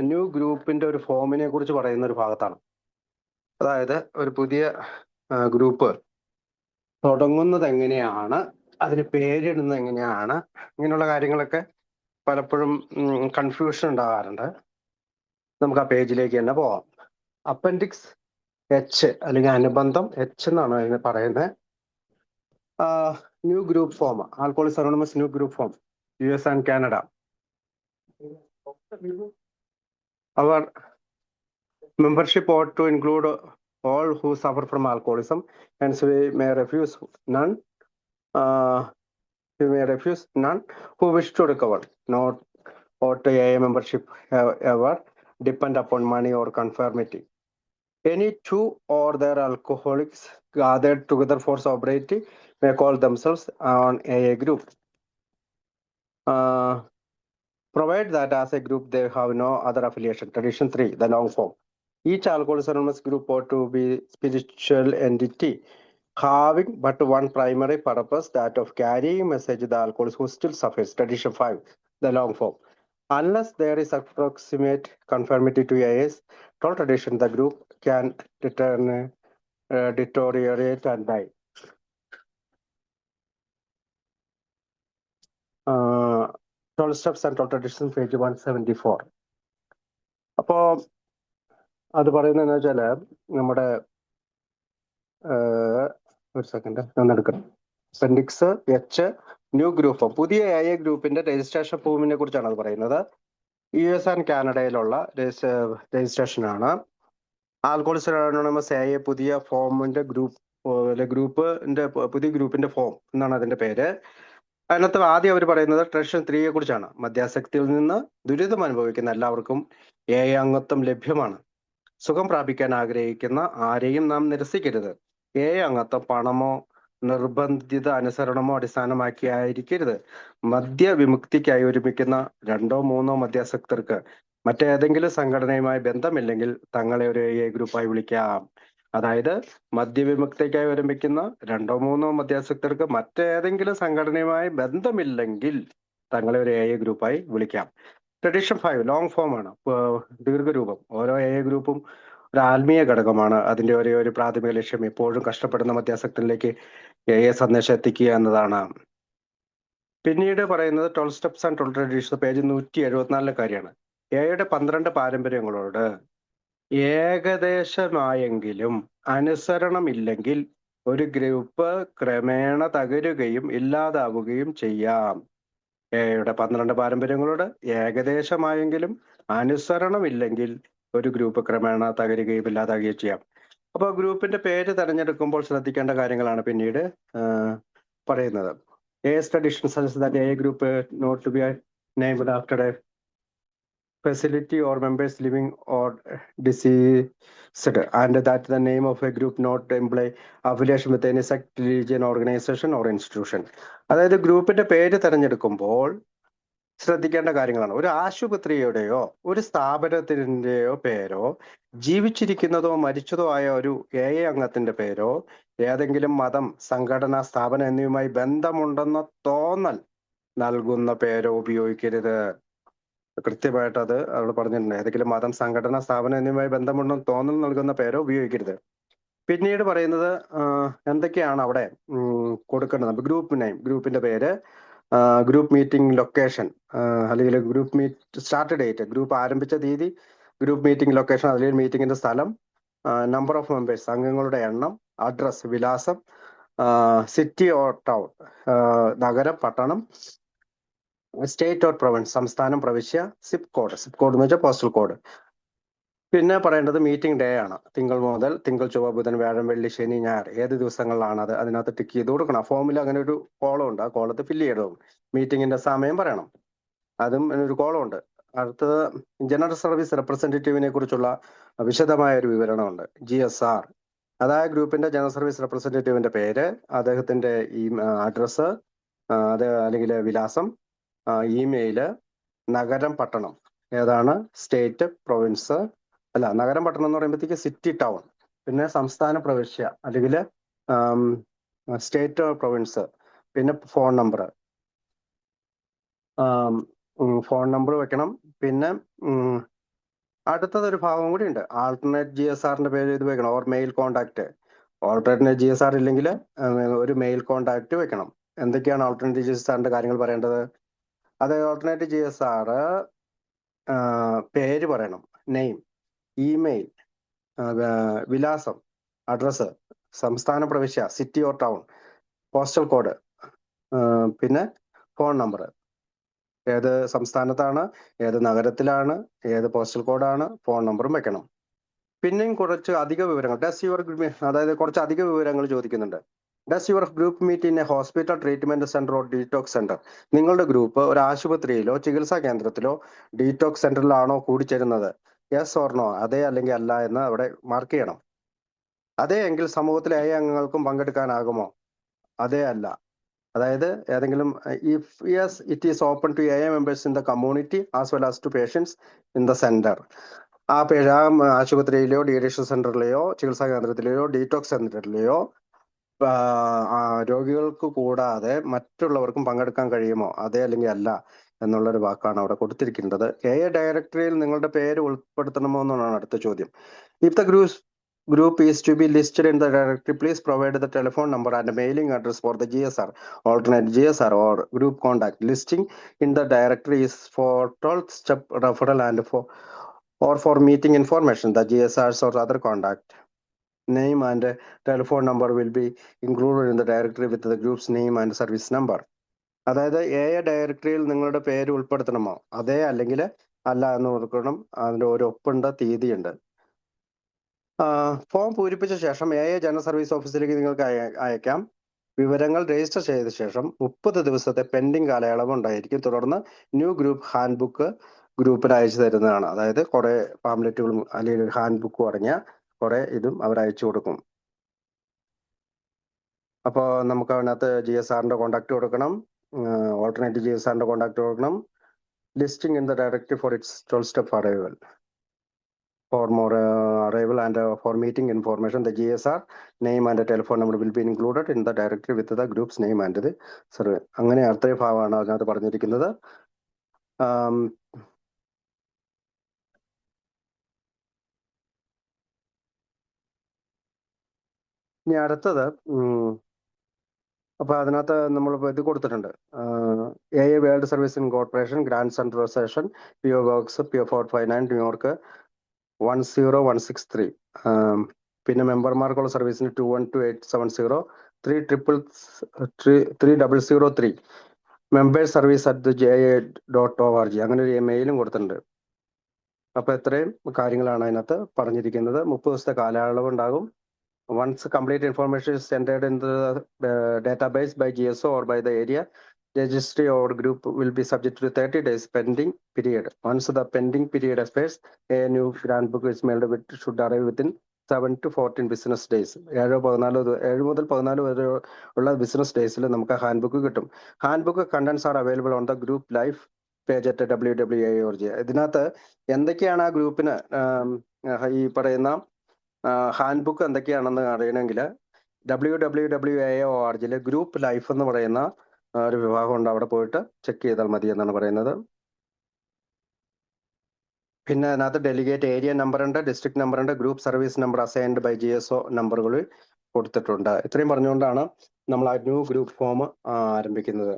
New ഗ്രൂപ്പിന്റെ ഒരു ഫോമിനെ കുറിച്ച് പറയുന്ന ഒരു ഭാഗത്താണ്. അതായത് ഒരു പുതിയ ഗ്രൂപ്പ് തുടങ്ങുന്നത് എങ്ങനെയാണ്, അതിന് പേരിടുന്നത് എങ്ങനെയാണ്, ഇങ്ങനെയുള്ള കാര്യങ്ങളൊക്കെ പലപ്പോഴും കൺഫ്യൂഷൻ ഉണ്ടാകാറുണ്ട്. നമുക്ക് ആ പേജിലേക്ക് തന്നെ പോവാം. അപ്പൻഡിക്സ് എച്ച് അല്ലെങ്കിൽ അനുബന്ധം എച്ച് എന്നാണ് അതിന് പറയുന്നത്. New group form, Alcoholics Anonymous new group form, US and Canada. Our membership ought to include all who suffer from alcoholism, hence we may refuse none. We may refuse none who wish to recover. Not ought AA membership ever depend upon money or conformity. Any two or their alcoholics gathered together for sobriety may call themselves an AA group. Provide that as a group they have no other affiliation. Tradition 3, the long form. Each Alcoholics Anonymous group ought to be spiritual entity having but one primary purpose, that of carrying message to the alcoholics who still suffers. Tradition 5, the long form. Unless there is approximate conformity to AA's total tradition, the group can deteriorate and die. 12 steps and total tradition, page 174. അപ്പോ അത് പറയുന്നതെന്ന് വെച്ചാല് നമ്മുടെ ഒരു second എടുക്കണം. Appendix H new group form, പുതിയ AA ഗ്രൂപ്പിന്റെ registration ഫോമിനെ കുറിച്ചാണ് അത് പറയുന്നത്. US and കാനഡയിലുള്ള രജിസ്ട്രേഷനാണ്. ആൽക്കോളിക്സ് അനോണിമസ് AA പുതിയ ഫോമിന്റെ ഗ്രൂപ്പിന്റെ പുതിയ ഗ്രൂപ്പിന്റെ ഫോം എന്നാണ് അതിന്റെ പേര്. അതിനകത്ത് ആദ്യം അവർ പറയുന്നത് ട്രഡിഷൻ 3യെ കുറിച്ചാണ്. മദ്യാസക്തിയിൽ നിന്ന് ദുരിതം അനുഭവിക്കുന്ന എല്ലാവർക്കും AA അംഗത്വം ലഭ്യമാണ്. സുഖം പ്രാപിക്കാൻ ആഗ്രഹിക്കുന്ന ആരെയും നാം നിരസിക്കരുത്. AA അംഗത്വം പണമോ നിർബന്ധിത അനുസരണമോ അടിസ്ഥാനമാക്കിയായിരിക്കരുത്. മദ്യവിമുക്തിക്കായി ഒരുമിക്കുന്ന 2 or 3 മദ്യാസക്തർക്ക് മറ്റേതെങ്കിലും സംഘടനയുമായി ബന്ധമില്ലെങ്കിൽ തങ്ങളെ ഒരു AA ഗ്രൂപ്പായി വിളിക്കാം. അതായത് മദ്യവിമുക്തിക്കായി ഒരുമിക്കുന്ന 2 or 3 മദ്യാസക്തർക്ക് മറ്റേതെങ്കിലും സംഘടനയുമായി ബന്ധമില്ലെങ്കിൽ തങ്ങളെ ഒരു AA ഗ്രൂപ്പായി വിളിക്കാം. ട്രഡീഷൻ 5 ലോങ് ഫോം ആണ്, ദീർഘരൂപം. ഓരോ AA ഗ്രൂപ്പും ഒരു ആത്മീയ ഘടകമാണ്. അതിന്റെ ഒരു പ്രാഥമിക ലക്ഷ്യം എപ്പോഴും കഷ്ടപ്പെടുന്ന മദ്യാസക്തനിലേക്ക് AA സന്ദേശം എത്തിക്കുക എന്നതാണ്. പിന്നീട് പറയുന്നത് 12 സ്റ്റെപ്സ് ആൻഡ് 12 ട്രഡീഷൻസ്, പേജ് 174 കാര്യമാണ്. AAയുടെ 12 പാരമ്പര്യങ്ങളോട് ഏകദേശമായെങ്കിലും അനുസരണമില്ലെങ്കിൽ ഒരു ഗ്രൂപ്പ് ക്രമേണ തകരുകയും ഇല്ലാതാവുകയും ചെയ്യാം. AAയുടെ 12 പാരമ്പര്യങ്ങളോട് ഏകദേശമായെങ്കിലും അനുസരണമില്ലെങ്കിൽ ഒരു ഗ്രൂപ്പ് ക്രമേണ തകരുകയും ഇല്ലാതാവുകയും ചെയ്യാം. അപ്പോൾ ഗ്രൂപ്പിന്റെ പേര് തെരഞ്ഞെടുക്കുമ്പോൾ ശ്രദ്ധിക്കേണ്ട കാര്യങ്ങളാണ് പിന്നീട് പറയുന്നത്. AA's tradition suggests that AA group not to be named after a facility or members living or deceased, and that the name of a group not imply affiliation with any sect, religion, organization or institution. അതായത് ഗ്രൂപ്പിന്റെ പേര് തെരഞ്ഞെടുക്കുമ്പോൾ ശ്രദ്ധിക്കേണ്ട കാര്യങ്ങളാണ്. ഒരു ആശുപത്രിയുടെയോ ഒരു സ്ഥാപനത്തിന്റെയോ പേരോ ജീവിച്ചിരിക്കുന്നതോ മരിച്ചതോ ആയ ഒരു AA അംഗത്തിന്റെ പേരോ ഏതെങ്കിലും മതം, സംഘടന, സ്ഥാപനം എന്നിവയുമായി ബന്ധമുണ്ടെന്ന തോന്നൽ നൽകുന്ന പേരോ ഉപയോഗിക്കരുത്. കൃത്യമായിട്ട് അത് അവിടെ പറഞ്ഞിട്ടുണ്ട്. ഏതെങ്കിലും മതം, സംഘടന, സ്ഥാപനം എന്നിവയുമായി ബന്ധമുണ്ടെന്ന് തോന്നൽ നൽകുന്ന പേരോ ഉപയോഗിക്കരുത്. പിന്നീട് പറയുന്നത് എന്തൊക്കെയാണ് അവിടെ കൊടുക്കേണ്ടത്. ഗ്രൂപ്പ് നെയിം, ഗ്രൂപ്പിന്റെ പേര്, ഗ്രൂപ്പ് മീറ്റിംഗ് ലൊക്കേഷൻ അല്ലെങ്കിൽ ഗ്രൂപ്പ് സ്റ്റാർട്ട് ഡേറ്റ്, ഗ്രൂപ്പ് ആരംഭിച്ച തീയതി, ഗ്രൂപ്പ് മീറ്റിംഗ് ലൊക്കേഷൻ അല്ലെങ്കിൽ മീറ്റിംഗിന്റെ സ്ഥലം, നമ്പർ ഓഫ് മെമ്പേഴ്സ്, അംഗങ്ങളുടെ എണ്ണം, അഡ്രസ്, വിലാസം, സിറ്റി ഓർ ടൗൺ, നഗരം, പട്ടണം, സ്റ്റേറ്റ് ഓർ പ്രൊവിൻസ്, സംസ്ഥാനം, പ്രവിശ്യ, സിപ്പ് കോഡ് എന്ന് വെച്ചാൽ പോസ്റ്റൽ കോഡ്. പിന്നെ പറയേണ്ടത് മീറ്റിംഗ് ഡേ ആണ്. തിങ്കൾ മുതൽ തിങ്കൾ, ചൊവ്വ, ബുധൻ, വ്യാഴം, വെള്ളി, ശനി, ഞായർ, ഏത് ദിവസങ്ങളിലാണ് അത് അതിനകത്ത് ടിക്ക് ചെയ്ത് കൊടുക്കണം. ഫോമിൽ അങ്ങനെ ഒരു കോളം ഉണ്ട്, ആ കോളത്ത് ഫില്ല് ചെയ്യണം. മീറ്റിംഗിന്റെ സമയം പറയണം, അതും ഒരു കോളം ഉണ്ട്. അടുത്തത് ജനറൽ സർവീസ് റെപ്രസെന്റേറ്റീവിനെ കുറിച്ചുള്ള വിശദമായ ഒരു വിവരണമുണ്ട്. GSR, അതായത് ഗ്രൂപ്പിന്റെ ജനറൽ സർവീസ് റെപ്രസെന്റേറ്റീവിന്റെ പേര്, അദ്ദേഹത്തിന്റെ ഈ അഡ്രസ്സ്, അത് അല്ലെങ്കിൽ വിലാസം, ഇമെയില്, നഗരം, പട്ടണം ഏതാണ്, സ്റ്റേറ്റ്, പ്രൊവിൻസ്, അല്ല നഗരം, പട്ടണം എന്ന് പറയുമ്പോഴത്തേക്ക് സിറ്റി, ടൗൺ, പിന്നെ സംസ്ഥാന, പ്രവിശ്യ അല്ലെങ്കിൽ സ്റ്റേറ്റ്, പ്രൊവിൻസ്, പിന്നെ ഫോൺ നമ്പർ വെക്കണം. പിന്നെ അടുത്തതൊരു ഭാഗം കൂടി ഉണ്ട്. ആൾട്ടർനേറ്റ് GSRന്റെ പേര് ഇത് വെക്കണം. Or mail contact. Alternate GSR ഇല്ലെങ്കിൽ ഒരു മെയിൽ കോണ്ടാക്ട് വെക്കണം. എന്തൊക്കെയാണ് ഓൾട്ടർനേറ്റ് GSRന്റെ കാര്യങ്ങൾ പറയേണ്ടത്? അതായത് ഓൾട്ടർനേറ്റ് GSR പേര് പറയണം, നെയിം, ഇമെയിൽ, വിലാസം, അഡ്രസ്സ്, സംസ്ഥാന പ്രവിശ്യ, city or town, postal code, പിന്നെ ഫോൺ നമ്പർ. ഏത് സംസ്ഥാനത്താണ്, ഏത് നഗരത്തിലാണ്, ഏത് പോസ്റ്റൽ കോഡാണ്, ഫോൺ നമ്പറും വെക്കണം. പിന്നെയും കുറച്ച് അധിക വിവരങ്ങൾ, അതായത് കുറച്ച് അധിക വിവരങ്ങൾ ചോദിക്കുന്നുണ്ട്. Does your group meet in a hospital, treatment centre or detox centre? നിങ്ങളുടെ ഗ്രൂപ്പ് ഒരു ആശുപത്രിയിലോ ചികിത്സാ കേന്ദ്രത്തിലോ ഡീറ്റോക്സ് സെന്ററിലാണോ കൂടിച്ചേരുന്നത്? യെസ് ഓർ നോ, അതെ അല്ലെങ്കിൽ അല്ല എന്ന് അവിടെ മാർക്ക് ചെയ്യണം. അതെ എങ്കിൽ സമൂഹത്തിലെ അംഗങ്ങൾക്കും പങ്കെടുക്കാനാകുമോ? അതെ അല്ല. അതായത് ഏതെങ്കിലും if yes it is open to members in the community as well as to patients in the centre. ആ ആശുപത്രിയിലെയോ ഡീഡിക്ഷൻ സെന്ററിലെയോ ചികിത്സാ കേന്ദ്രത്തിലെയോ ഡീറ്റോക്സ് സെന്ററിലെയോ രോഗികൾക്ക് കൂടാതെ മറ്റുള്ളവർക്കും പങ്കെടുക്കാൻ കഴിയുമോ? അതെ അല്ലെങ്കിൽ അല്ല എന്നുള്ളൊരു വാക്കാണ് അവിടെ കൊടുത്തിരിക്കുന്നത്. ഡയറക്ടറിയിൽ നിങ്ങളുടെ പേര് ഉൾപ്പെടുത്തണമോ എന്നാണ് അടുത്ത ചോദ്യം. If the group is to be listed in the directory, please provide the telephone number and mailing address for the GSR, alternate GSR or group contact. Listing in the directory is for 12th step referral and for meeting information, the GSRs or other contact. Name and telephone number will be included in the directory with the group's name and service number. അതായത് ഡയറക്ടറിയിൽ നിങ്ങളുടെ പേര് ഉൾപ്പെടുത്തണമോ? അതെ അല്ലെങ്കിൽ അല്ല എന്ന് കൊടുക്കണം. അതിന്റെ ഒരു ഒപ്പുണ്ട്, തീയതിയുണ്ട്. ഫോം പൂരിപ്പിച്ച ശേഷം ജനറൽ സർവീസ് ഓഫീസിലേക്ക് നിങ്ങൾക്ക് അയക്കാം. വിവരങ്ങൾ രജിസ്റ്റർ ചെയ്ത ശേഷം 30 ദിവസത്തെ പെൻഡിങ് കാലയളവ് ഉണ്ടായിരിക്കും. തുടർന്ന് ന്യൂ ഗ്രൂപ്പ് ഹാൻഡ് ബുക്ക് ഗ്രൂപ്പിന് അയച്ചു തരുന്നതാണ്. അതായത് കുറെ പാംലെറ്റുകളും അല്ലെങ്കിൽ ഹാൻഡ് ബുക്കും അടങ്ങിയ കുറെ ഇതും അവർ അയച്ചു കൊടുക്കും. അപ്പോൾ നമുക്ക് അതിനകത്ത് GSRന്റെ കോണ്ടാക്ട് കൊടുക്കണം, ഓൾട്ടർനേറ്റ് GSRന്റെ കോണ്ടാക്ട് കൊടുക്കണം. Listing in the directory for its 12 step arrival. For more arrival and for meeting information, the GSR name and the telephone number will be included in the directory with the group's name and the survey. അങ്ങനെ അടുത്ത ഭാഗമാണ് അതിനകത്ത് പറഞ്ഞിരിക്കുന്നത്. ഇനി അടുത്തത് അപ്പൊ അതിനകത്ത് നമ്മൾ ഇത് കൊടുത്തിട്ടുണ്ട്. World service incorporation, grand central session, PO box PO 459 New York 10163. പിന്നെ മെമ്പർമാർക്കുള്ള സർവീസിന് 212870 30003 മെമ്പേഴ്സ് സർവീസ് @ja.org. അങ്ങനെ ഒരു മെയിലും കൊടുത്തിട്ടുണ്ട്. അപ്പൊ ഇത്രയും കാര്യങ്ങളാണ് അതിനകത്ത് പറഞ്ഞിരിക്കുന്നത്. 30 ദിവസത്തെ കാലയളവ് ഉണ്ടാകും. Once complete information is entered in the database by GSO or by the area, registry or group will be subject to 30 days pending period. Once the pending period expires, a new grant book is mailed with should arrive within 7 to 14 business days. 7 മുതൽ 14 വരെ ഉള്ള business ഡേയ്സിൽ നമുക്ക് hand book കിട്ടും. Hand book contents are available on the group life page at www.org. ഇതിനകത്ത് എന്തൊക്കെയാണ് ആ ഗ്രൂപ്പിന് ഈ പറയുന്ന ഹാൻഡ് ബുക്ക് എന്തൊക്കെയാണെന്ന് അറിയണമെങ്കിൽ www.org ഗ്രൂപ്പ് ലൈഫ് എന്ന് പറയുന്ന ഒരു വിഭാഗം ഉണ്ട്. അവിടെ പോയിട്ട് ചെക്ക് ചെയ്താൽ മതി എന്നാണ് പറയുന്നത്. പിന്നെ അതിനകത്ത് ഡെലിഗേറ്റ് ഏരിയ നമ്പർ ഉണ്ട്, ഡിസ്ട്രിക്ട് നമ്പർ ഉണ്ട്, group service number assigned by GSO നമ്പറുകൾ കൊടുത്തിട്ടുണ്ട്. ഇത്രയും പറഞ്ഞുകൊണ്ടാണ് നമ്മൾ ആ ന്യൂ ഗ്രൂപ്പ് ഫോം ആരംഭിക്കുന്നത്.